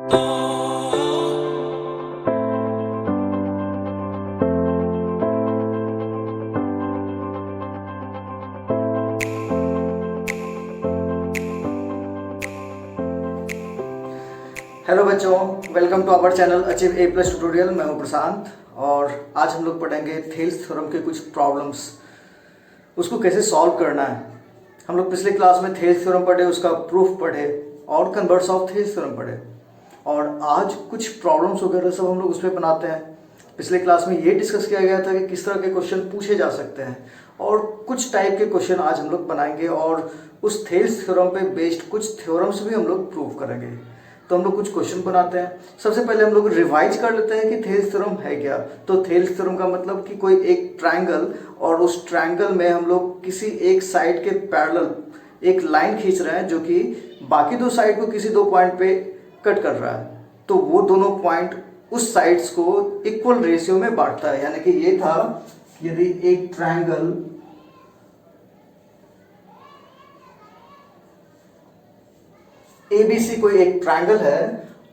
Hello बच्चों, welcome to our channel achieve A plus tutorial. मैं हूं प्रशांत और आज हम लोग पढ़ेंगे थेल्स थ्योरम के कुछ प्रॉब्लम्स, उसको कैसे सॉल्व करना है। हम लोग पिछले क्लास में थेल्स थ्योरम पढ़े, उसका प्रूफ पढ़े और कन्वर्ट्स ऑफ थेल्स थ्योरम पढ़े और आज कुछ प्रॉब्लम्स वगैरह सब हम लोग उस पर बनाते हैं। पिछले क्लास में ये डिस्कस किया गया था कि किस तरह के क्वेश्चन पूछे जा सकते हैं और कुछ टाइप के क्वेश्चन आज हम लोग बनाएंगे और उस थेल्स थ्योरम पे बेस्ड कुछ थ्योरम्स भी हम लोग प्रूव करेंगे। तो हम लोग कुछ क्वेश्चन बनाते हैं। सबसे पहले हम लोग रिवाइज कर लेते हैं कि थेल्स थ्योरम है क्या। तो थेल्स थ्योरम का मतलब कि कोई एक ट्रायंगल और उस ट्रायंगल में हम लोग किसी एक साइड के पैरेलल एक लाइन खींच रहे हैं जो कि बाकी दो साइड को किसी दो पॉइंट पे कट कर रहा है, तो वो दोनों पॉइंट उस साइड्स को इक्वल रेशियो में बांटता है। यानी कि ये था, यदि एक ट्रायंगल ABC कोई एक ट्रायंगल है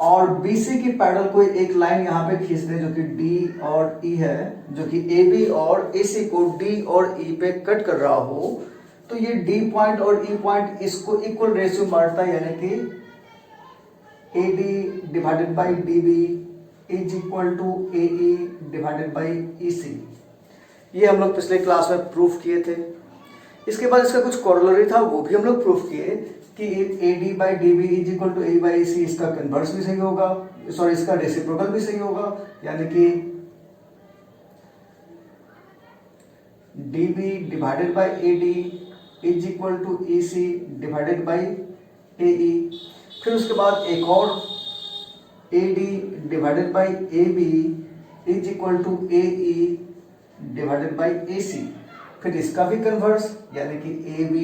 और BC की पैरेलल कोई एक लाइन यहाँ पे खींच दे जो कि D और E है, जो कि AB और AC को D और E पे कट कर रहा हो, तो ये D पॉइंट और E पॉइंट इसको इक्वल रेशियो में बांटता है। यानी कि AD divided by DB is equal to AE divided by EC। ये हम लोग पिछले क्लास में प्रूफ किए थे। इसके बाद इसका कुछ कोरोलरी था, वो भी हम लोग प्रूफ किए कि AD by DB is equal to A by AC। इसका कन्वर्स भी सही होगा, सॉरी इसका रेसिप्रोकल भी सही होगा। यानी कि DB divided by AD is equal to EC divided by AE। फिर उसके बाद एक और AD divided by AB is equal to AE divided by AC। फिर इसका भी कन्वर्स, यानी कि AB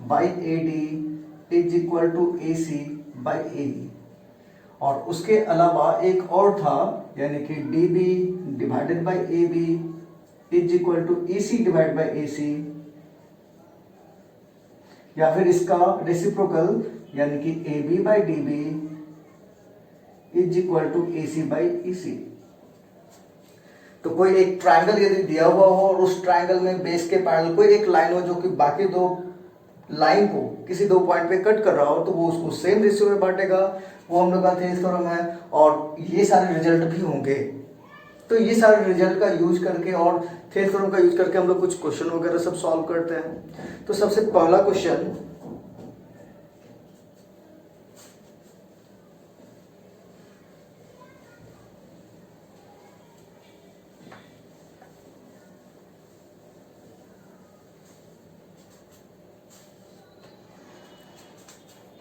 by AD is equal to AC by AE। और उसके अलावा एक और था, यानी कि DB divided by AB is equal to EC divide by AC, या फिर इसका रेसिप्रोकल, यानी कि AB by DB is equal to AC by EC। तो कोई एक ट्रायंगल यदि दिया हुआ हो और उस ट्रायंगल में बेस के पैरेलल कोई एक लाइन हो जो कि बाकी दो लाइन को किसी दो पॉइंट पे कट कर रहा हो, तो वो उसको सेम रेशियो में बांटेगा। वो हम लोग का थेल्स थ्योरम है और ये सारे रिजल्ट भी होंगे। तो ये सारे रिजल्ट का यूज करके और थेल्स थ्योरम का यूज करके हम लोग कुछ क्वेश्चन वगैरह सब सॉल्व करते हैं। तो सबसे पहला क्वेश्चन,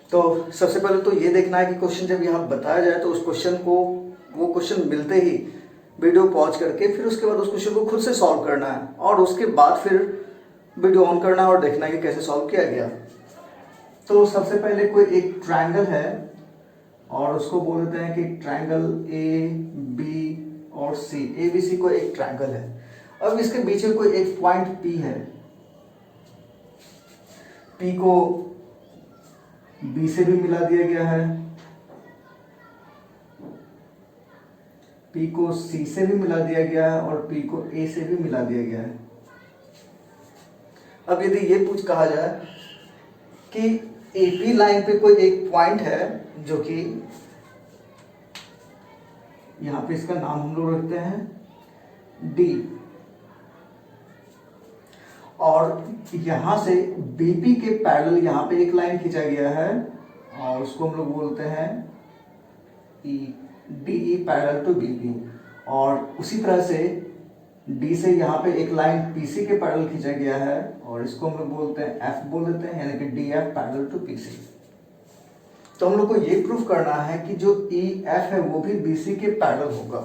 तो सबसे पहले तो ये देखना है कि क्वेश्चन जब यहाँ बताया जाए तो उस क्वेश्चन को, वो क्वेश्चन मिलते ही वीडियो पॉज करके फिर उसके बाद उस क्वेश्चन को खुद से सॉल्व करना है और उसके बाद फिर वीडियो ऑन करना है और देखना है कि कैसे सॉल्व किया गया। तो सबसे पहले कोई एक ट्रायंगल है और उसको बोल देते हैं कि ट्रायंगल AB और C। ABC को एक ट्रायंगल है। अब इसके बीच में कोई एक पॉइंट P है। P को B से भी मिला दिया गया है, P को C से भी मिला दिया गया है और P को A से भी मिला दिया गया है। अब यदि ये कहा जाए कि AP लाइन पे कोई एक पॉइंट है जो कि यहां पे इसका नाम हम लोग रखते हैं D, और यहां से BP के पैरेलल यहां पे एक लाइन खींचा गया है और उसको हम लोग बोलते हैं DE पैरेलल टू BP। और उसी तरह से D से यहाँ पे एक लाइन PC के पैरेलल खींचा गया है और इसको हम लोग बोलते हैं F बोल देते हैं, यानी कि DF पैरेलल टू PC। तो हम लोग को ये प्रूफ करना है कि जो EF है वो भी BC के पैरेलल होगा।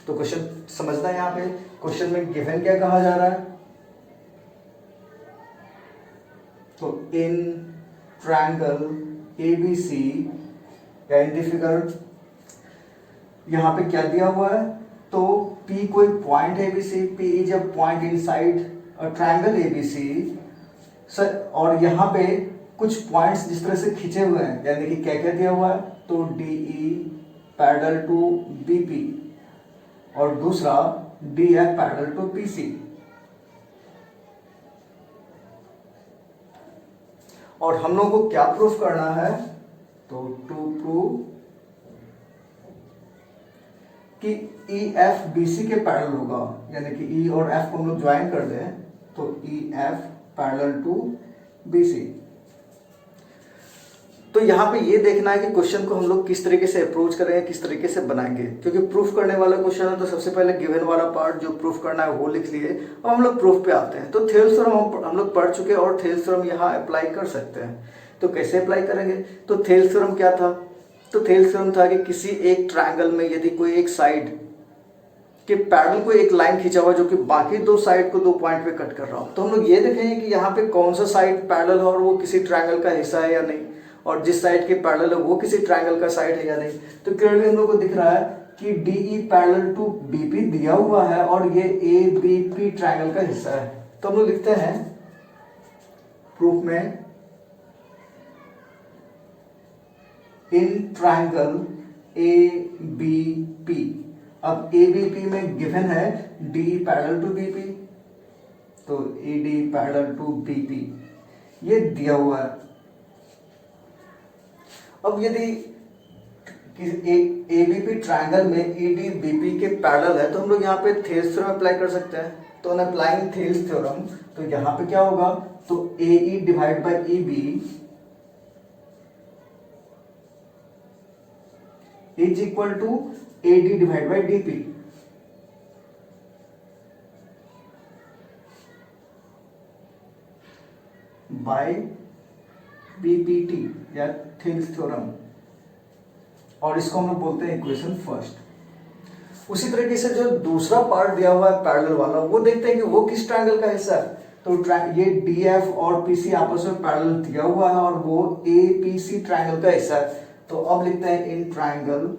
तो क्वेश्चन समझना है, यहाँ पे क्वेश्चन में गिवन क्या कहा जा रहा है। तो इन ट्रायंगल ABC या इन द फिगर यहाँ पे क्या दिया हुआ है, तो P कोई point ABC, P is a point inside triangle ABC sir, और यहाँ पे कुछ पॉइंट्स जिस तरह से खींचे हुए हैं, यानी कि क्या क्या दिया हुआ है, तो DE पैरेलल टू BP और दूसरा DF पैरेलल टू PC। और हम लोगों को क्या प्रूफ करना है, तो टू प्रूव कि EF BC के पैरेलल होगा, यानी कि E और F को हम लोग ज्वाइन कर दें तो EF पैरेलल टू BC। तो यहाँ पे ये देखना है कि क्वेश्चन को हम लोग किस तरीके से अप्रोच करेंगे, किस तरीके से बनाएंगे, क्योंकि प्रूफ करने वाला क्वेश्चन है तो सबसे पहले गिवन वाला पार्ट जो प्रूफ करना है वो लिख लिए। अब हम लोग प्रूफ पे आते हैं। तो थेल्स थ्योरम हम लोग पढ़ चुके हैं और थेल्स थ्योरम यहाँ अप्लाई कर सकते हैं। तो कैसे अप्लाई करेंगे, तो थेल्स थ्योरम क्या था, तो थेल्स थ्योरम था कि किसी एक ट्रायंगल में यदि कोई एक साइड के पैरेलल को एक लाइन खींचा हुआ जो कि बाकी दो साइड को दो पॉइंट पे कट कर रहा हो, तो हम लोग ये देखेंगे कि यहाँ पे कौन सा साइड पैरेलल है और वो किसी ट्रायंगल का हिस्सा है या नहीं, और जिस साइड के पैरेलल है वो किसी ट्रायंगल का साइड है या नहीं। तो क्लियरली हम लोग को दिख रहा है कि DE पैरेलल टू BP दिया हुआ है और ये ABP ट्रायंगल का हिस्सा है। तो हम लोग लिखते हैं प्रूफ में, इन ट्रायंगल ABP। अब ABP में गिवन है DE पैरेलल टू BP, तो AD पैरेलल टू BP ये दिया हुआ है। अब यदि ABP ट्रायंगल में AD BP के पैरेलल है तो हम लोग यहाँ पे थेल्स थ्योरम अप्लाई कर सकते हैं। तो अप्लाइंग थेल्स थ्योरम, तो यहाँ पे क्या होगा, तो AE divide by EB is equal to AD divide by DP। By BPT या थेल्स थ्योरम, और इसको हम लोग बोलते हैं इक्वेशन फर्स्ट। उसी तरीके से जो दूसरा पार्ट दिया हुआ है पैरेलल वाला, वो देखते हैं कि वो किस ट्रायंगल का हिस्सा है। तो ये DF और PC आपस में पैरेलल दिया हुआ है और वो APC ट्रायंगल का हिस्सा है। तो अब लिखते हैं इन ट्रायंगल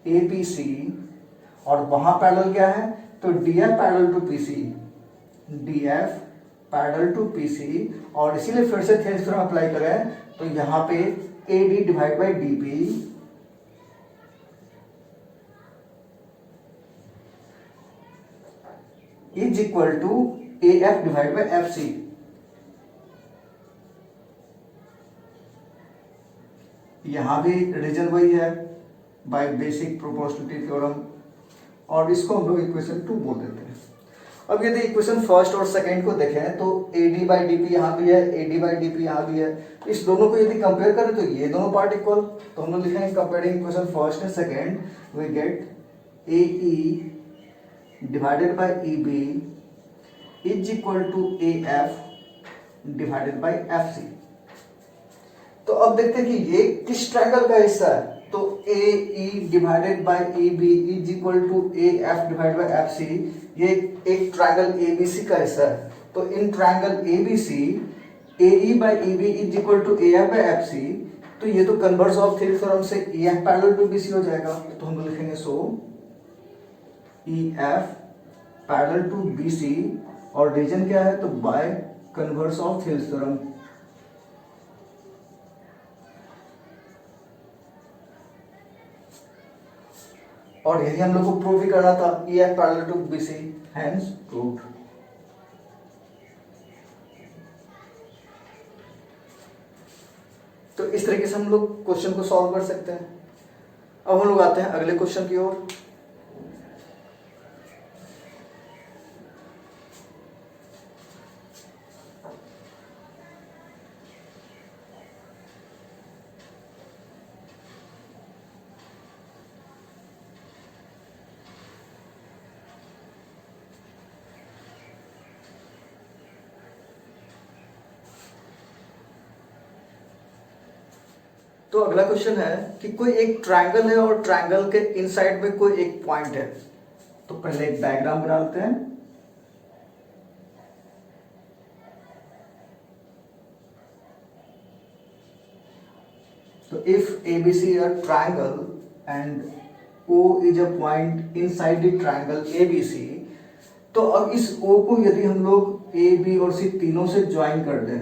APC, और वहां पैरेलल क्या है, तो DF parallel to PC, DF parallel to PC, और इसीलिए फिर से थेल्स थ्योरम अप्लाई करें तो यहां पे AD divide by DP is equal to AF divide by FC। यहां भी रीजन वही है बाय बेसिक प्रोपोर्शनलिटी थ्योरम, और इसको हम लोग इक्वेशन 2 बोल देते हैं। अब यदि इक्वेशन फर्स्ट और सेकंड को देखें तो AD बाई DP यहाँ भी है, AD बाई DP यहाँ भी है। इस दोनों को यदि कंपेयर करें तो ये दोनों पार्ट इक्वल, तो हम लोग लिखेंगे comparing equation first and second, we get AE divided by EB is equal to AF divided by FC। तो अब देखते हैं कि ये किस ट्रायंगल का हिस्सा है, तो AE divided by EB is equal to AF divided by FC, ये एक ट्रायंगल ABC का हिस्सा है। तो in triangle ABC AE by EB is equal to AF by FC, तो ये तो कन्वर्स ऑफ थेल्स थ्योरम से EF पैरेलल टू BC हो जाएगा। तो हम लिखेंगे so EF parallel to BC, और रीजन क्या है, तो by converse of Thales theorem. और यही हम लोग को प्रूव भी करना था, EF parallel to BC, hence proved. तो इस तरीके से हम लोग क्वेश्चन को सॉल्व कर सकते हैं। अब हम लोग आते हैं अगले क्वेश्चन की ओर। तो अगला क्वेश्चन है कि कोई एक ट्रायंगल है और ट्रायंगल के इनसाइड में कोई एक पॉइंट है। तो पहले एक डायग्राम बना लेते हैं। तो if ABC is a triangle and O is a point inside the triangle ABC, तो अब इस O को यदि हम लोग A, B और C तीनों से ज्वाइन कर दें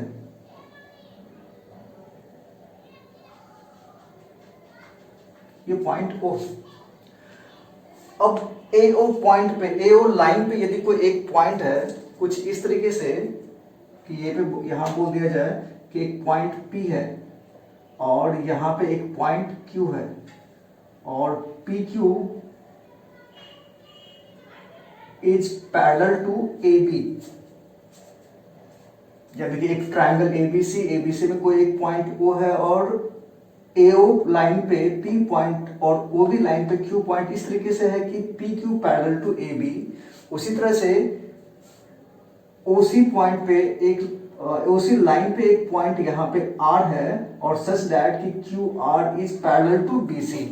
ये पॉइंट O। अब AO पॉइंट पे, AO लाइन पे यदि कोई एक पॉइंट है कुछ इस तरीके से कि ये पे यहां बोल दिया जाए कि एक पॉइंट P है और यहां पे एक पॉइंट Q है और PQ is parallel to AB, यानी कि एक ट्रायंगल ABC में कोई एक पॉइंट O है और AO लाइन पे P पॉइंट और OB लाइन पे Q पॉइंट इस तरीके से है कि PQ पैरेलल टू AB। उसी तरह से OC पॉइंट पे एक OC लाइन पे एक पॉइंट यहाँ पे R है और सच दैट कि QR is parallel to BC।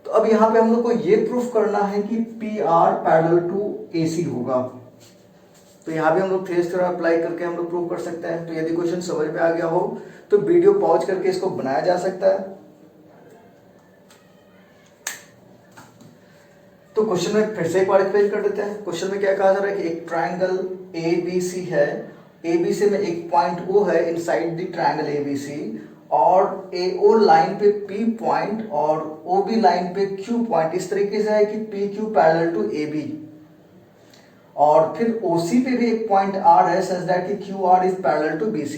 तो अब यहाँ पे हम लोग को ये प्रूफ करना है कि PR पैरेलल टू AC होगा। तो यहाँ भी हम लोग थेल्स थ्योरम अप्लाई करके हम लोग प्रूव कर सकते हैं। तो यदि क्वेश्चन समझ में आ गया हो तो वीडियो पॉज करके इसको बनाया जा सकता है। तो क्वेश्चन में फिर से एक बार एक्सप्लेन कर देते हैं। क्वेश्चन में क्या कहा जा रहा है कि एक ट्रायंगल ABC है, ABC में एक पॉइंट O है इनसाइड द ट्रायंगल ABC और AO लाइन पे P पॉइंट और OB लाइन पे Q पॉइंट इस तरीके से है कि PQ पैरेलल टू AB और फिर OC पे भी एक पॉइंट R है सच दैट कि QR is parallel to BC,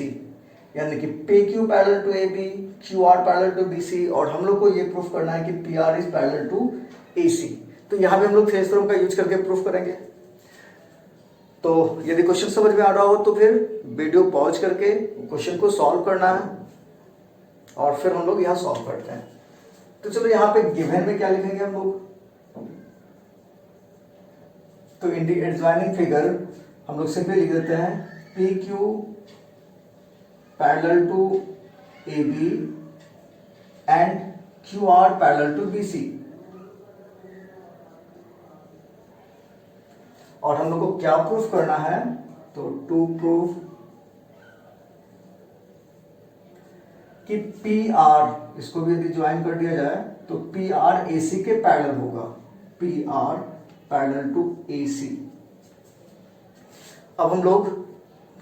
यानी कि PQ parallel to AB, QR parallel to BC और हम लोग को ये प्रूफ करना है कि PR is parallel to AC। तो यहाँ भी हम लोग थेल्स थ्योरम का यूज करके प्रूफ करेंगे। तो यदि क्वेश्चन समझ में आ रहा हो तो फिर वीडियो पॉज करके क्वेश्चन को सॉल्व करना है और फिर हम लोग यहाँ सॉल्व करते हैं। तो चलो यहाँ पे गिवन में क्या लिखेंगे हम लोग। तो इन दी एडजॉइनिंग फिगर हम लोग सिंपली लिख देते हैं PQ parallel to AB and QR parallel to BC। और हम लोग को क्या प्रूफ करना है, तो टू प्रूफ कि PR, इसको भी यदि ज्वाइन कर दिया जाए तो PR AC के पैरेलल होगा, PR पैरेलल टू AC। अब हम लोग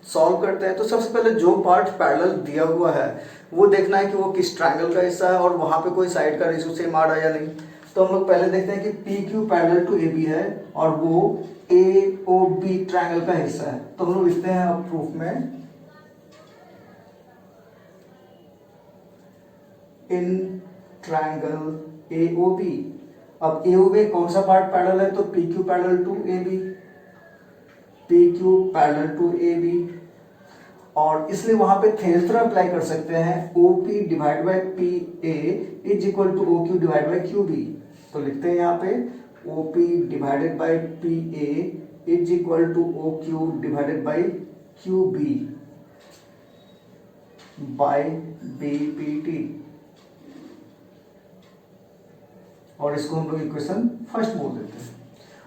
सॉल्व करते हैं। तो सबसे पहले जो पार्ट पैरेलल दिया हुआ है वो देखना है कि वो किस ट्रायंगल का हिस्सा है और वहां पे कोई साइड का रेशियो सेम आ रहा है या नहीं। तो हम लोग पहले देखते हैं कि PQ पैरेलल टू AB है और वो AOB ट्रायंगल का हिस्सा है। तो हम लोग लिखते हैं अब प्रूफ में इन ट्रायंगल AOB। अब AOB कौन सा पार्ट पैरेलल है, तो PQ parallel to AB, PQ parallel to AB और इसलिए वहां पे थेल्स थ्योरम अप्लाई कर सकते हैं। OP divide by PA is equal to OQ divide by QB। तो लिखते हैं यहाँ पे OP divided by PA is equal to OQ divided by QB by BPT और इसको हम लोग इक्वेशन फर्स्ट बोल देते हैं।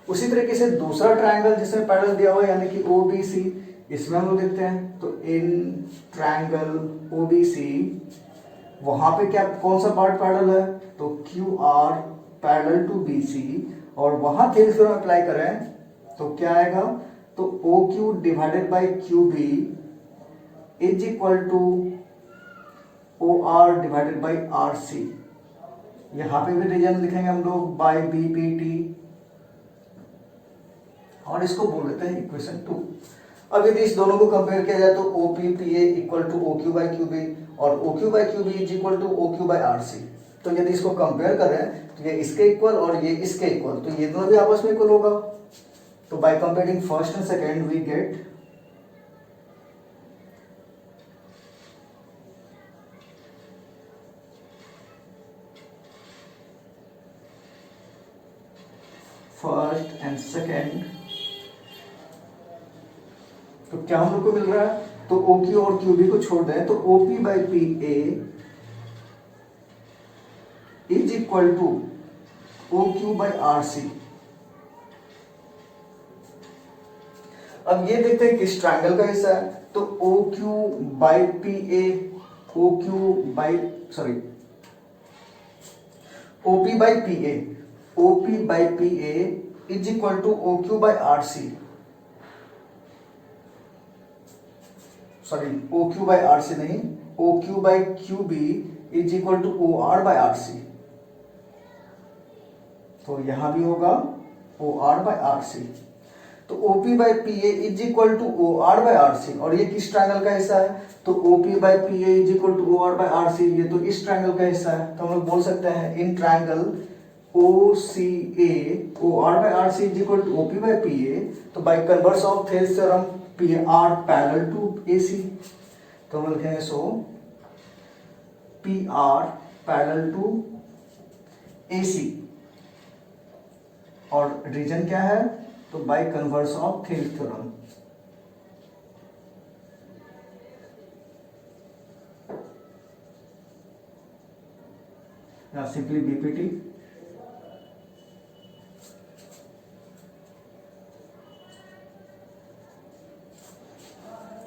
उसी तरीके से दूसरा ट्रायंगल जिसमें पैरेलल दिया हुआ है यानी कि OBC, इसमें हम लोग देखते हैं। तो इन ट्रायंगल OBC वहां पे क्या कौन सा पार्ट पैरेलल है, तो QR पैरेलल टू BC और वहां थेल्स थ्योरम अप्लाई करें तो क्या आएगा, तो OQ divided by QB is equal to OR divided by RC। यहां पे भी रीजन लिखेंगे हम लोग बाय BPT और इसको बोल देते हैं इक्वेशन 2। अब यदि इस दोनों को कंपेयर किया जाए तो OPPA equal to OQ bye QB और OQ bye QB is equal to OQ by RC। तो यदि इसको कंपेयर करें तो ये इसके इक्वल और ये इसके इक्वल, तो ये दोनों भी आपस में इक्वल होगा। तो by comparing first and second we get first and second. तो क्या हम लोग को मिल रहा है, तो OQ और QB को छोड़ दें तो OP by PA is equal to OQ by RC। अब ये देखते हैं किस ट्रायंगल का हिस्सा है, तो OQ by PA, OP by PA is equal to OQ by RC, sorry OQ by RC नहीं, OQ bye QB is equal to OR by RC। तो यहाँ भी होगा O R by R C. तो O P by P A is equal to O R by R C, और ये किस triangle का हिस्सा है? तो O P by P A is equal to O R by R सी, ये तो इस ट्रायंगल का हिस्सा है। तो हम लोग बोल सकते हैं in triangle O C A O R by R C is equal to O P by P A. तो by converse of Thales theorem P R parallel to A C, तो हम लिखेंगे so P R parallel to A C, और reason क्या है? तो by converse of Thales theorem. या simply BPT.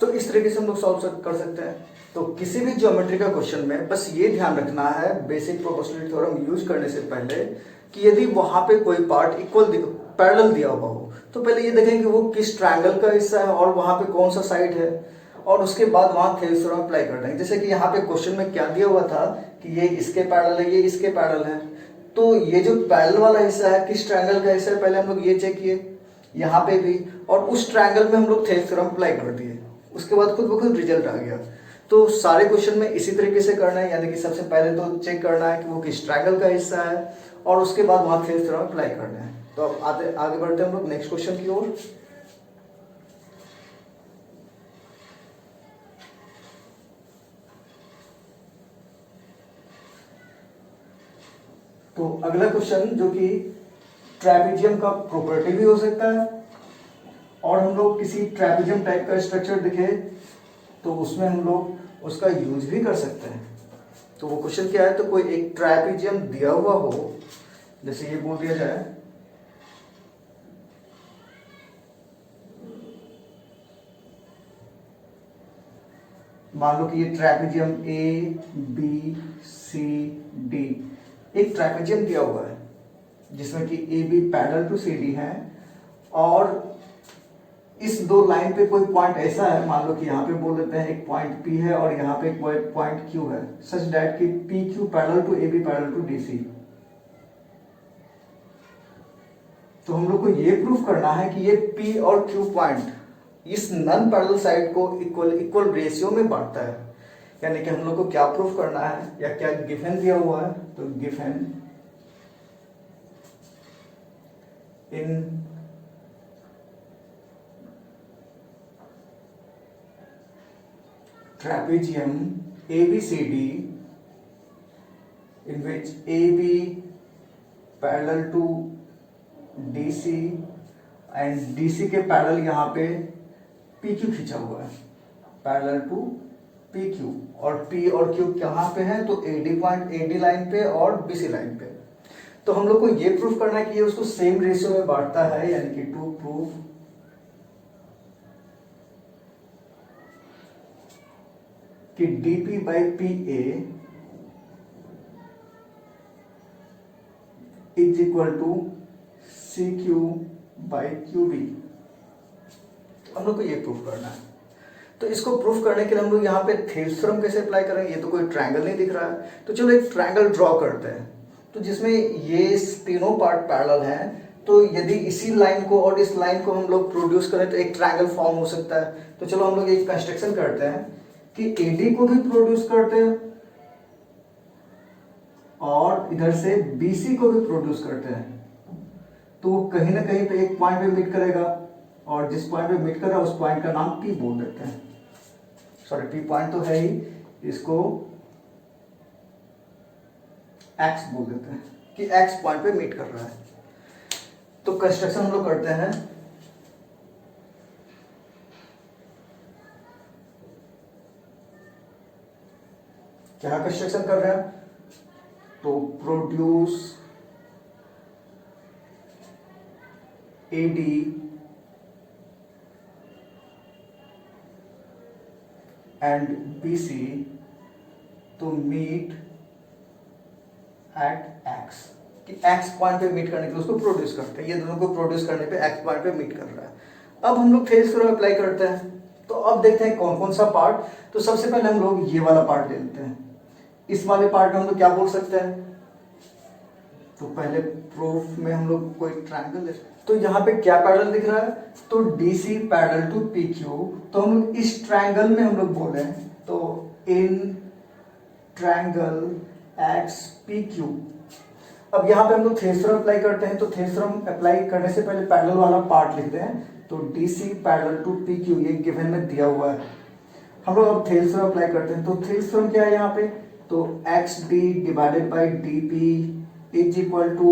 तो इस तरीके से हम लोग सॉल्व कर सकते हैं। तो किसी भी ज्योमेट्री का क्वेश्चन में बस ये ध्यान रखना है बेसिक प्रोपोर्शनलिटी थ्योरम यूज करने से पहले कि यदि वहां पे कोई पार्ट इक्वल पैरेलल दिया हुआ हो तो पहले ये देखें कि वो किस ट्रायंगल का हिस्सा है और वहां पे कौन सा साइड है, और उसके बाद वहां थेल्स थ्योरम अप्लाई कर देंगे। जैसे कि यहाँ पे क्वेश्चन में क्या दिया हुआ था कि ये इसके पैरेलल है, ये इसके पैरेलल है, तो ये जो पैरेलल वाला हिस्सा है किस ट्रायंगल का हिस्सा है पहले हम लोग ये चेक किए, यहाँ पे भी, और उस ट्रायंगल में हम लोग थेल्स थ्योरम अप्लाई कर दिए। उसके बाद खुद ब खुद रिजल्ट आ गया। तो सारे क्वेश्चन में इसी तरीके से करना है, यानी कि सबसे पहले तो चेक करना है कि वो किस ट्रायंगल का हिस्सा है, और उसके बाद वहां थेल्स थ्योरम अप्लाई करना है। तो अब आगे बढ़ते हैं हम लोग नेक्स्ट क्वेश्चन की ओर। तो अगला क्वेश्चन जो कि ट्रेपेजियम का प्रॉपर्टी भी हो सकता है, और हम लोग किसी ट्रेपेजियम टाइप का स्ट्रक्चर दिखे तो उसमें हम लोग उसका यूज भी कर सकते हैं। तो वो क्वेश्चन क्या है? तो कोई एक ट्रेपेजियम दिया हुआ हो, जैसे ये बोल दिया जाए मान लो कि ये trapezium A B C D, एक ट्रेपेजियम दिया हुआ है जिसमें कि A B parallel to C D है, और इस दो लाइन पे कोई पॉइंट ऐसा है, मान लो कि यहाँ पे बोल देते हैं एक पॉइंट P है और यहाँ पे एक पॉइंट Q है, सच दैट कि P Q parallel to A B parallel to D C. तो हम लोग को ये प्रूफ करना है कि ये P और Q पॉइंट इस नॉन पैरेलल साइड को इक्वल रेशियो में बांटता है। यानी कि हम लोग को क्या प्रूफ करना है, या क्या गिवन दिया हुआ है? तो given in trapezium ABCD in which AB parallel to DC and DC के पैरेलल यहाँ पे PQ खींचा हुआ है, पैरेलल टू PQ, और P और Q कहाँ पे है? तो AD पॉइंट AD लाइन पे और BC लाइन पे। तो हम लोग को ये प्रूफ करना है कि ये उसको सेम रेशियो में बांटता है, यानी कि टू प्रूफ कि dp by P A is equal to C Q by Q B. हम लोग को ये प्रूफ करना है। तो इसको प्रूफ करने के लिए हम लोग यहाँ पे थेल्स थ्योरम कैसे अप्लाई करेंगे? ये तो कोई ट्रायंगल नहीं दिख रहा है, तो चलो एक ट्रायंगल ड्रॉ करते हैं। तो जिसमें ये तीनों पार्ट पैरेलल हैं, तो यदि इसी लाइन को और इस लाइन को हम लोग प्रोड्यूस करें तो एक ट्रायंगल फॉर्म हो सकता है। तो चलो हम लोग एक कंस्ट्रक्शन करते हैं कि AD को भी प्रोड्यूस करते हैं और इधर से BC को भी प्रोड्यूस करते हैं। तो वो कहीं ना कहीं पे एक पॉइंट पे मीट करेगा, और जिस पॉइंट पे मीट कर रहा है उस पॉइंट का नाम P बोल देते हैं। सॉरी, P पॉइंट तो है ही, इसको X बोल देते हैं कि X पॉइंट पे मीट कर रहा है। तो कंस्ट्रक्शन हम लोग करते हैं। क्या कंस्ट्रक्शन कर रहे हैं? तो प्रोड्यूस AD एंड BC तो मीट एट X, कि X पॉइंट पे मीट करने के लिए उसको प्रोड्यूस करते हैं। ये दोनों को प्रोड्यूस करने पे X पॉइंट पे मीट कर रहा है। अब हम लोग थेल्स थ्योरम अप्लाई करते हैं। तो अब देखते हैं कौन कौन सा पार्ट। तो सबसे पहले हम लोग ये वाला पार्ट ले लेते हैं। इस वाले पार्ट में हम लोग क्या बोल सकते हैं? तो पहले प्रूफ में हम लोग कोई ट्रायंगल ले, तो यहाँ पे क्या पैरेलल दिख रहा है, तो DC पैरेलल टू PQ। तो हम लोग इस ट्रायंगल में हम लोग बोले तो इन ट्रायंगल XPQ। अब यहाँ पे हम लोग थेल्स थ्योरम अप्लाई करते हैं, तो थेल्स थ्योरम अप्लाई करने से पहले पैरेलल वाला पार्ट लिखते हैं। तो DC पैरेलल टू PQ ये गिवन में दिया हुआ है। हम लोग अब थेल्स थ्योरम अप्लाई करते हैं, तो थेल्स थ्योरम क्या है यहाँ पे, तो XD divided by DP is equal to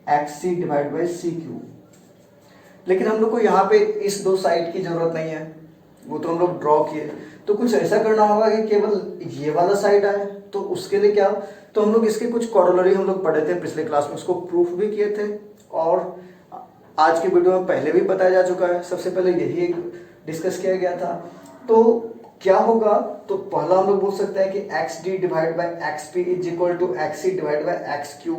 XC divide by CQ। लेकिन हम लोग को यहाँ पे इस दो साइड की जरूरत नहीं है, वो तो हम लोग ड्रॉ किए। तो कुछ ऐसा करना होगा कि केवल ये वाला साइड आए। तो उसके लिए क्या, तो हम लोग इसके कुछ कॉरोलरी हम लोग पढ़े थे पिछले क्लास में, उसको प्रूफ भी किए थे और आज की वीडियो में पहले भी बताया जा चुका है। सबसे पहले यही एक डिस्कस किया गया था। तो क्या होगा, तो पहला हम लोग बोल सकते हैं कि XD divide by XP is equal to XC divide by XQ।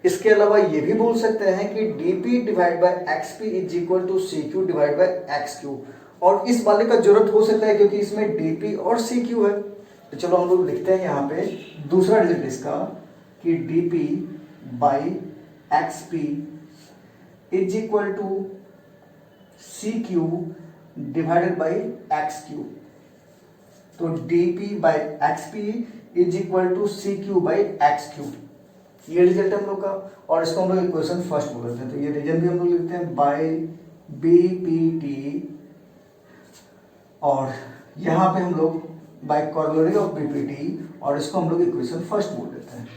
इसके अलावा ये भी बोल सकते हैं कि DP divide by XP is equal to CQ divide by XQ। और इस वाले का जरूरत हो सकता है क्योंकि इसमें DP और CQ है। तो चलो हम लोग लिखते हैं यहाँ पे दूसरा रिजल्ट इसका कि DP by XP is equal to CQ divided by XQ। तो DP by XP is equal to CQ by XQ। ये रिजल्ट है हम लोग का, और इसको हम लोग इक्वेशन फर्स्ट बोलते हैं। तो ये रीजन भी हम लोग लिखते हैं बाई BPT, और यहाँ पे हम लोग बाई कॉरोलरी ऑफ BPT, और इसको हम लोग इक्वेशन फर्स्ट बोल देते हैं।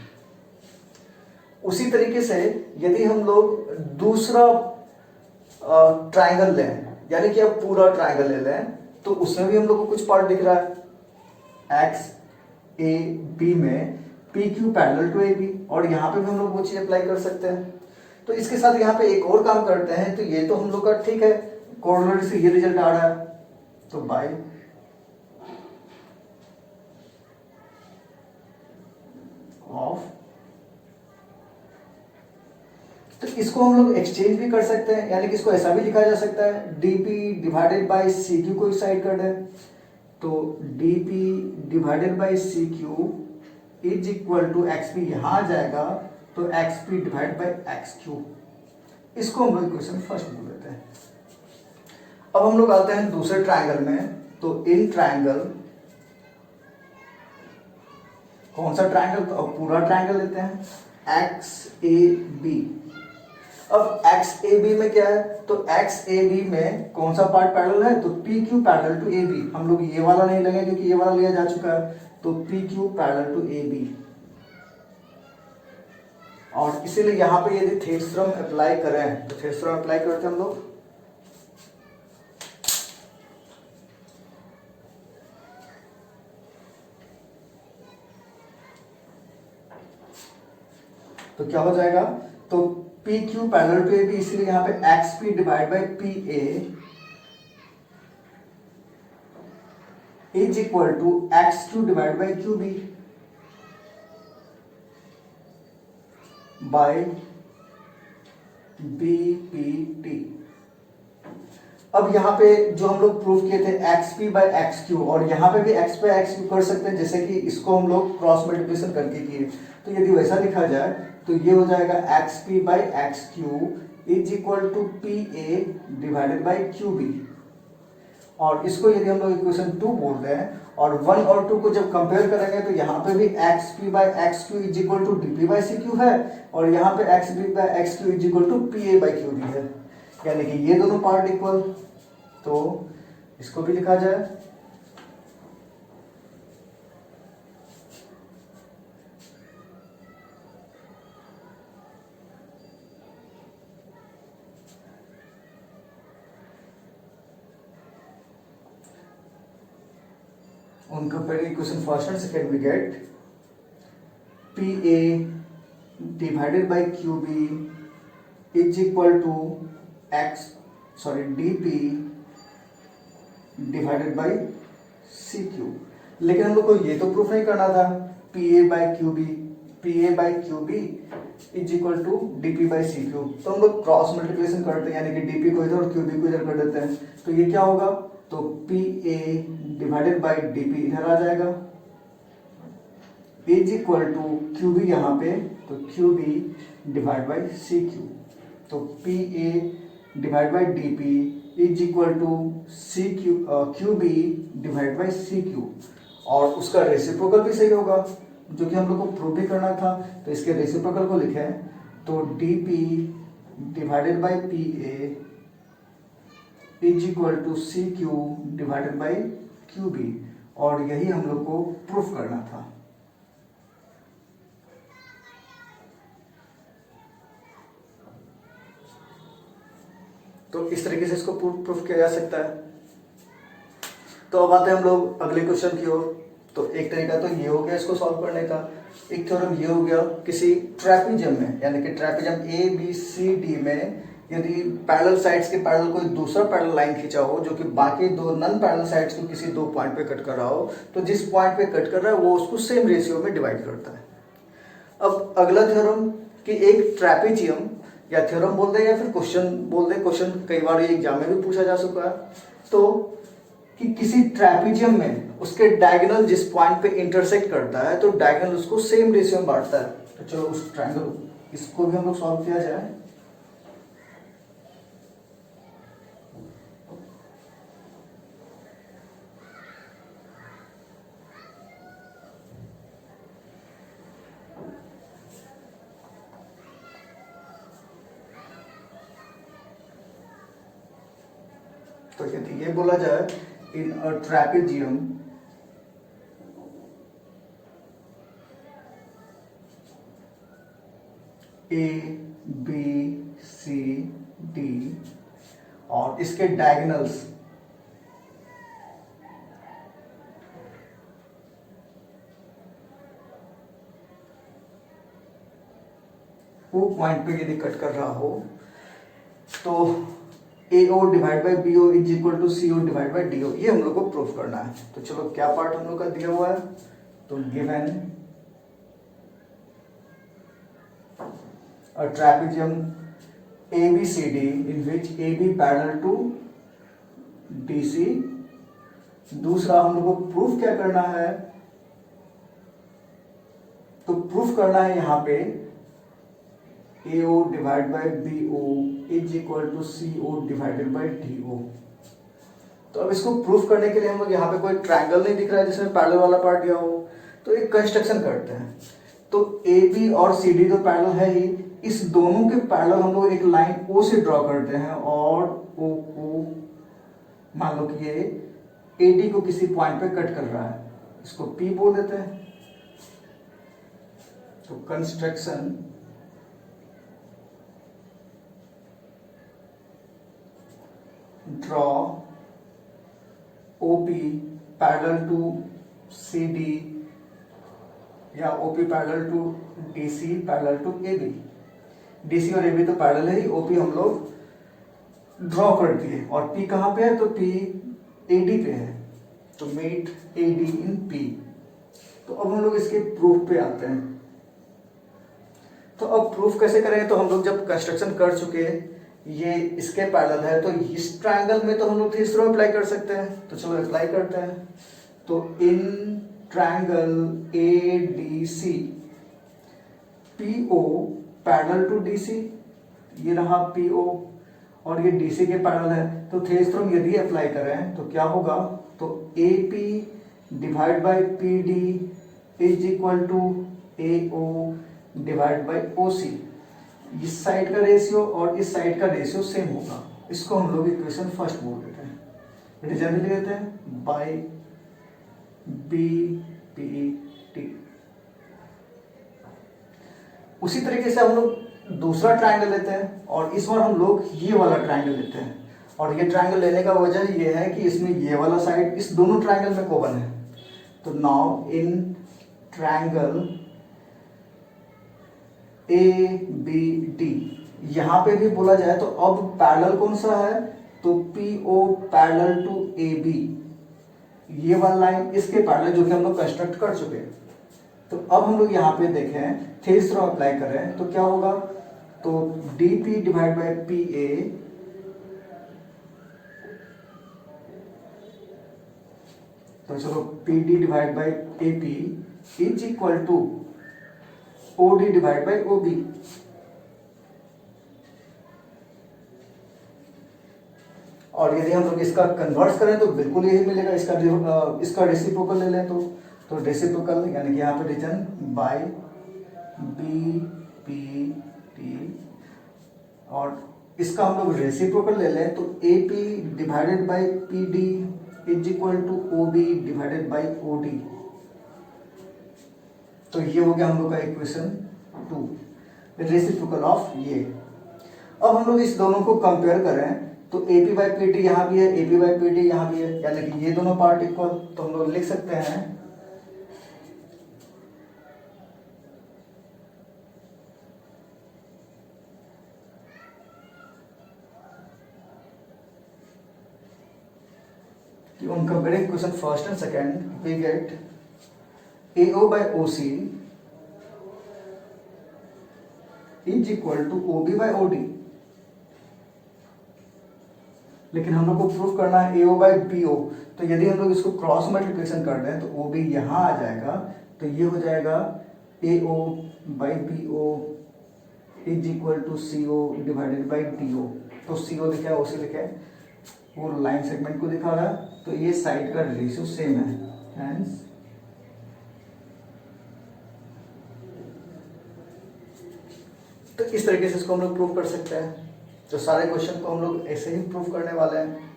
उसी तरीके से यदि हम लोग दूसरा ट्रायंगल लें, यानी कि अब पूरा ट्रायंगल ले लें, तो उसमें भी हम लोग को कुछ पार्ट दिख रहा है XAB में PQ पैरेलल टू AB, और यहाँ पे भी हम लोग वो चीज अप्लाई कर सकते हैं। तो इसके साथ यहाँ पे एक और काम करते हैं। तो ये तो हम लोग का ठीक है, कोऑर्डिनेट से ये रिजल्ट आ रहा है, तो बाय ऑफ, तो इसको हम लोग एक्सचेंज भी कर सकते हैं, यानी कि इसको ऐसा भी लिखा जा सकता है DP डिवाइडेड बाई CQ को इस साइड कर दें, तो DP divided by CQ is equal to XP यहां आ जाएगा, तो XP डिवाइड बाई XQ। इसको हम लोग इक्वेशन फर्स्ट बोल देते हैं। अब हम लोग आते हैं दूसरे ट्रायंगल में। तो इन ट्रायंगल, कौन सा ट्रायंगल, तो अब पूरा ट्रायंगल लेते हैं XAB। अब XAB में क्या है, तो XAB में कौन सा पार्ट पैरेलल है, तो PQ पैरेलल टू AB। हम लोग ये वाला नहीं लेंगे क्योंकि ये वाला लिया जा चुका है, तो PQ पैरेलल टू AB। और इसीलिए यहां पे यदि थेल्स थ्योरम अप्लाई करें, तो थेल्स थ्योरम अप्लाई करते हैं हम लोग। तो क्या हो जाएगा, तो PQ पैरेलल टू AB, इसीलिए यहां पे XP divide by PA is equal to XQ divide by QB by BPT। अब यहाँ पे जो हम लोग प्रूव किए थे XP बाई XQ, और यहाँ पे भी X बाई XQ कर सकते हैं, जैसे कि इसको हम लोग क्रॉस मल्टीप्लिकेशन करके किए। तो यदि वैसा लिखा जाए तो ये हो जाएगा XP by XQ is equal to PA divided by QB। और इसको यदि हम लोग इक्वेशन 2 बोलते हैं, और 1 और 2 को जब कंपेयर करेंगे तो यहाँ पे भी XP by XQ is equal to DP by CQ है, और यहाँ पे XP by XQ is equal to PA by QB है, यानी कि ये दोनों पार्ट इक्वल। तो इसको भी लिखा जाए on comparing equation first and second, we get PA divided by QB is equal to DP divided by CQ। लेकिन हम लोग को ये तो प्रूफ नहीं करना था, PA by QB is equal to DP by CQ। तो हम लोग क्रॉस मल्टीप्लिकेशन करते हैं, यानी कि DP को इधर और QB को इधर कर देते हैं। तो ये क्या होगा, तो PA डिवाइडेड बाई DP इधर आ जाएगा is equal to Q B, यहाँ पे तो Q B divide by C Q, तो P A divide by D P is equal to C Q Q B divide by C Q, और उसका reciprocal भी सही होगा जो कि हम लोग को प्रूव भी करना था। तो इसके रेसिप्रोकल को लिखें तो D P divided by P A is equal to C Q divided by Q B, और यही हम लोग को प्रूफ करना था। तो इस तरीके से इसको प्रूफ किया जा सकता है। तो अब आते हैं हम लोग अगले क्वेश्चन की ओर। तो एक तरीका तो ये हो गया इसको सॉल्व करने का, एक थ्योरम ये हो गया किसी ट्रेपेजियम में, यानी कि trapezium A B C D में यदि पैरेलल साइड्स के पैरेलल कोई दूसरा पैरेलल लाइन खींचा हो जो कि बाकी दो नन पैरेलल साइड्स को किसी दो पॉइंट पे कट कर रहा हो, तो जिस पॉइंट पे कट कर रहा है वो उसको सेम रेशियो में डिवाइड करता है। अब अगला थ्योरम कि एक ट्रेपेजियम, या थ्योरम बोल दे या फिर क्वेश्चन बोल दे, क्वेश्चन कई बार ये एग्जाम में भी पूछा जा चुका है, तो कि किसी ट्रेपेजियम में उसके डायगोनल जिस पॉइंट पे इंटरसेक्ट करता है तो डायगोनल उसको सेम रेशियो में बांटता है। तो चलो उस ट्रायंगल इसको भी हम लोग सॉल्व किया जाए। तो यदि ये बोला जाए in a trapezium A B C D और इसके डायगोनल्स वो पॉइंट पे यदि कट कर रहा हो तो AO divide by BO is equal to CO divide by DO, ये हम लोग को प्रूफ करना है। तो चलो क्या पार्ट हम लोग का दिया हुआ है, तो given a trapezium ABCD in which AB parallel to DC। दूसरा हम लोग को प्रूफ क्या करना है, तो प्रूफ करना है यहाँ पे AO divide by BO is equal to CO divided by DO। तो अब इसको प्रूफ करने के लिए हम लोग यहाँ पे कोई ट्रायंगल नहीं दिख रहा है जिसमें पैरेलल वाला पार्ट दिया हो, तो एक कंस्ट्रक्शन करते हैं। तो AB और CD तो पैरेलल है ही, इस दोनों के पैरेलल हम लोग एक लाइन O से ड्रॉ करते हैं और O को मान लो कि ये AD को किसी पॉइंट पे कट कर रहा है, इसको P बोल देते हैं। तो construction draw OP parallel to CD या OP parallel to DC parallel to AB। DC और AB तो पैरेलल है ही, OP हम लोग ड्रॉ कर दिए, और P कहाँ पे है, तो P AD पे है, तो मेट AD इन P। तो अब हम लोग इसके प्रूफ पे आते हैं। तो अब प्रूफ कैसे करेंगे, तो हम लोग जब कंस्ट्रक्शन कर चुके ये इसके पैरेलल है, तो इस ट्रायंगल में तो हम लोग थ्योरम में अप्लाई कर सकते हैं। तो चलो अप्लाई करते हैं। तो in triangle ADC PO parallel to DC, ये रहा PO और ये DC के पैरेलल है, तो थ्योरम यदि अप्लाई करें तो क्या होगा, तो AP divide by PD is equal to AO divide by OC। इस साइड का रेशियो और इस साइड का रेशियो सेम होगा, इसको हम लोग इक्वेशन फर्स्ट बोल देते हैं, रिजल्ट ले लेते हैं बाई BPT। उसी तरीके से हम लोग दूसरा ट्रायंगल लेते हैं और इस बार हम लोग ये वाला ट्रायंगल लेते हैं, और ये ट्रायंगल लेने का वजह ये है कि इसमें ये वाला साइड इस दोनों ट्रायंगल में कॉमन है। तो नाउ इन ट्रायंगल ABD, यहाँ पे भी बोला जाए तो अब पैरेलल कौन सा है, तो PO पैरेलल टू AB, ये वाला लाइन इसके पैरेलल जो कि हम लोग कंस्ट्रक्ट कर चुके हैं। तो अब हम लोग यहाँ पे देखें थ्योरम अप्लाई करें तो क्या होगा, तो DP डिवाइड बाई PA तो चलो PD divide by AP is equal to O D divide by O B. और यदि हम लोग इसका कन्वर्ट करें तो बिल्कुल यही मिलेगा, इसका रेसिप्रोकल ले लें तो रेसिप्रोकल यानी कि यहाँ पे return by B P T, और इसका हम लोग रेसिप्रोकल ले लें तो A P divided by P D is equal to O B divided by O D. तो ये हो गया हम लोग का इक्वेशन 2, रेसिप्रोकल ऑफ ये। अब हम लोग इस दोनों को कंपेयर करें तो A P by P T यहाँ भी है, A P by P T यहाँ भी है, यानी कि ये दोनों पार्ट इक्वल। तो हम लोग लिख सकते हैं कि on comparing equation first and second we get AO by OC is equal to OB by OD। लेकिन हम लोग को प्रूफ करना है AO by BO, तो यदि हम लोग इसको क्रॉस मल्टीप्लिकेशन कर दें तो OB यहाँ आ जाएगा, तो ये हो जाएगा AO by BO is equal to CO divided by DO। तो CO लिखा है, OC लिखा है, वो लाइन सेगमेंट को दिखा रहा है, तो ये साइड का रेशियो सेम है, हेंस तो इस तरीके से इसको हम लोग प्रूव कर सकते हैं। तो सारे क्वेश्चन को हम लोग ऐसे ही प्रूव करने वाले हैं।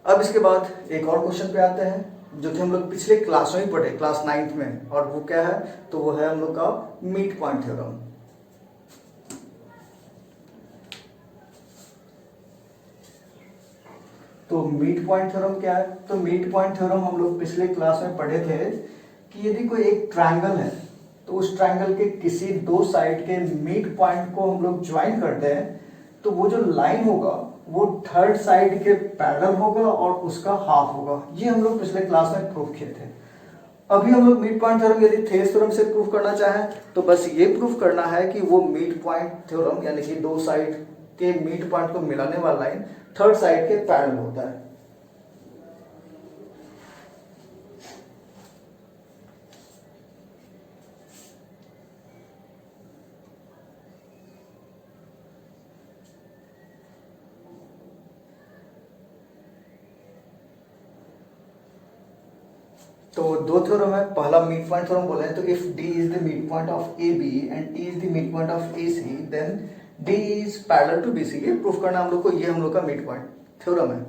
अब इसके बाद एक और क्वेश्चन पे आते हैं जो कि हम लोग पिछले क्लास में ही पढ़े, क्लास 9th में, और वो क्या है, तो वो है हम लोग का मीट पॉइंट थ्योरम। तो मीट पॉइंट थ्योरम क्या है, तो मीट पॉइंट थ्योरम हम लोग पिछले क्लास में पढ़े थे कि यदि कोई एक ट्रायंगल है तो उस ट्रायंगल के किसी दो साइड के मीट पॉइंट को हम लोग ज्वाइन करते हैं तो वो जो लाइन होगा वो थर्ड साइड के पैरेलल होगा और उसका हाफ होगा। ये हम लोग पिछले क्लास में प्रूफ किए थे। अभी हम लोग मीट पॉइंट थ्योरम यदि थेल्स थ्योरम से प्रूफ करना चाहें तो बस ये प्रूफ करना है कि वो मीट पॉइंट थ्योरम यानी कि दो साइड के मीट पॉइंट को मिलाने वाला लाइन थर्ड साइड के पैरेलल होता है। तो दो थ्योरम है। पहला मिड पॉइंट थ्योरम बोले तो if D is the mid point of AB and E is the mid point of AC then D is parallel to BC। ये प्रूफ करना हम लोग को, ये हम लोग का मिड पॉइंट थ्योरम है।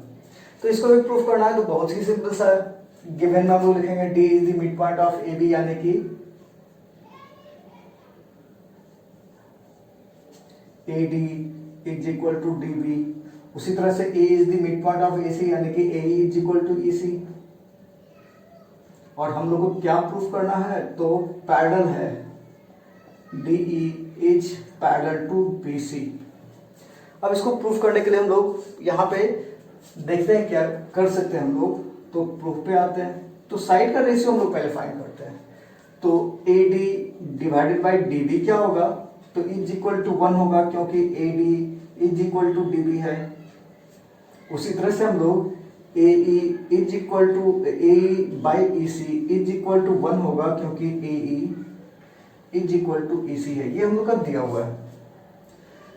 तो इसको भी प्रूफ करना है तो बहुत ही सिंपल सा है। गिवन में हम लोग लिखेंगे D is the mid point of AB यानी कि AD is equal to DB। उसी तरह से A is the mid point of AC यानी कि AE is equal to EC। और हम लोग को क्या प्रूफ करना है, तो पैरेलल है, DE is parallel to BC। अब इसको प्रूफ करने के लिए हम लोग यहाँ पे देखते हैं क्या कर सकते हैं हम लोग। तो प्रूफ पे आते हैं तो साइड का रेशियो हम लोग पहले फाइंड करते हैं। तो AD डिवाइडेड बाई DB क्या होगा, तो इज इक्वल टू 1 होगा क्योंकि AD is equal to DB है। उसी तरह से हम लोग AE is equal to AE by EC is equal to 1 होगा क्योंकि AE is equal to EC है। ये हम लोग का दिया हुआ है।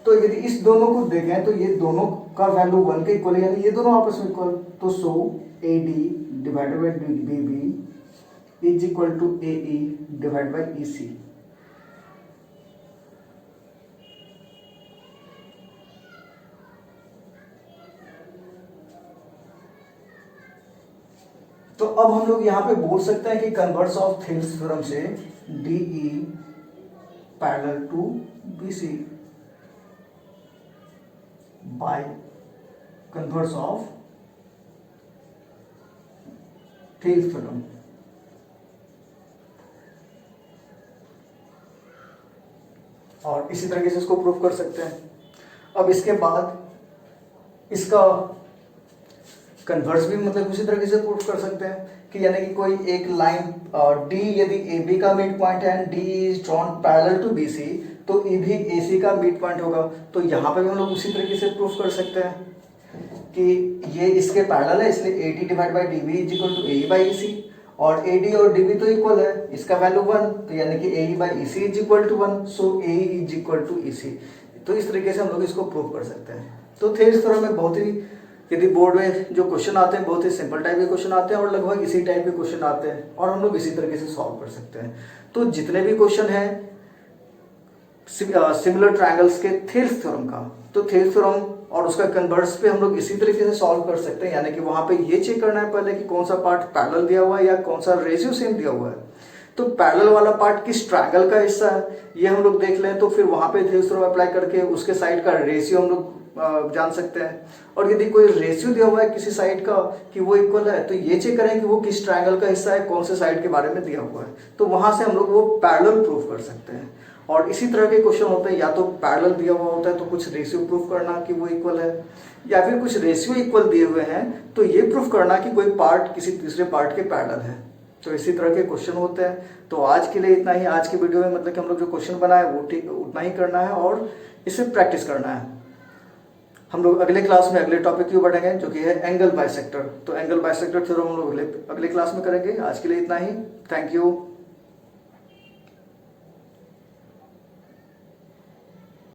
तो यदि इस दोनों को देखें तो ये दोनों का वैल्यू 1 के इक्वल है, यानी ये दोनों आपस में इक्वल। तो so AD divided by DB is equal to AE divide by EC। तो अब हम लोग यहाँ पे बोल सकते हैं कि कन्वर्स ऑफ थेल्स थ्योरम से DE parallel to BC by converse of Thales theorem. और इसी तरीके से इसको प्रूफ कर सकते हैं। अब इसके बाद इसका कन्वर्स भी मतलब उसी तरीके से प्रूफ कर सकते हैं कि यानी कि कोई एक लाइन D यदि AB का मिड पॉइंट है and D is drawn parallel to BC तो E भी AC का मिड पॉइंट होगा। तो यहाँ पे भी हम लोग उसी तरीके से प्रूफ कर सकते हैं कि ये इसके पैरेलल है, इसलिए AD divide by DB is equal to AE by EC। और AD और DB तो इक्वल है, इसका वैल्यू 1, तो यानी कि AE by EC is equal to 1, so AE is equal to EC। तो इस तरीके से हम लोग इसको प्रूव कर सकते हैं। तो थेल्स थ्योरम में बहुत ही, यदि बोर्ड में जो क्वेश्चन आते हैं बहुत ही सिंपल टाइप के क्वेश्चन आते हैं और लगभग इसी टाइप के क्वेश्चन आते हैं और हम लोग इसी तरीके से सॉल्व कर सकते हैं। तो जितने भी क्वेश्चन हैं सिमिलर ट्रायंगल्स के थेल्स थ्योरम का, तो थेल्स थ्योरम और उसका कन्वर्स पे हम लोग इसी तरीके से सॉल्व कर सकते हैं, यानी कि वहां पे ये चेक करना है पहले कि कौन सा पार्ट पैरेलल दिया हुआ है या कौन सा रेशियो सेम दिया हुआ है। तो पैरेलल वाला पार्ट किस ट्रायंगल का हिस्सा है ये हम लोग देख लें, तो फिर वहां पे थेल्स थ्योरम अप्लाई करके उसके साइड का रेशियो हम लोग जान सकते हैं। और यदि कोई रेशियो दिया हुआ है किसी साइड का कि वो इक्वल है, तो ये चेक करें कि वो किस ट्रायंगल का हिस्सा है, कौन से साइड के बारे में दिया हुआ है, तो वहां से हम लोग वो पैरेलल प्रूव कर सकते हैं। और इसी तरह के क्वेश्चन होते हैं, या तो पैरेलल दिया हुआ होता है तो कुछ रेशियो प्रूफ करना कि वो इक्वल है, या फिर कुछ रेशियो इक्वल दिए हुए हैं तो ये प्रूफ करना कि कोई पार्ट किसी तीसरे पार्ट के पैरेलल है। तो इसी तरह के क्वेश्चन होते हैं। तो आज के लिए इतना ही। आज की वीडियो में मतलब कि हम लोग जो क्वेश्चन बनाए वो ठीक उतना ही करना है और इसे प्रैक्टिस करना है। हम लोग अगले क्लास में अगले टॉपिक की ओर बढ़ेंगे जो कि है एंगल बाइसेक्टर। तो एंगल बाइसेक्टर थ्योरम हम लोग अगले क्लास में करेंगे। आज के लिए इतना ही। Thank you.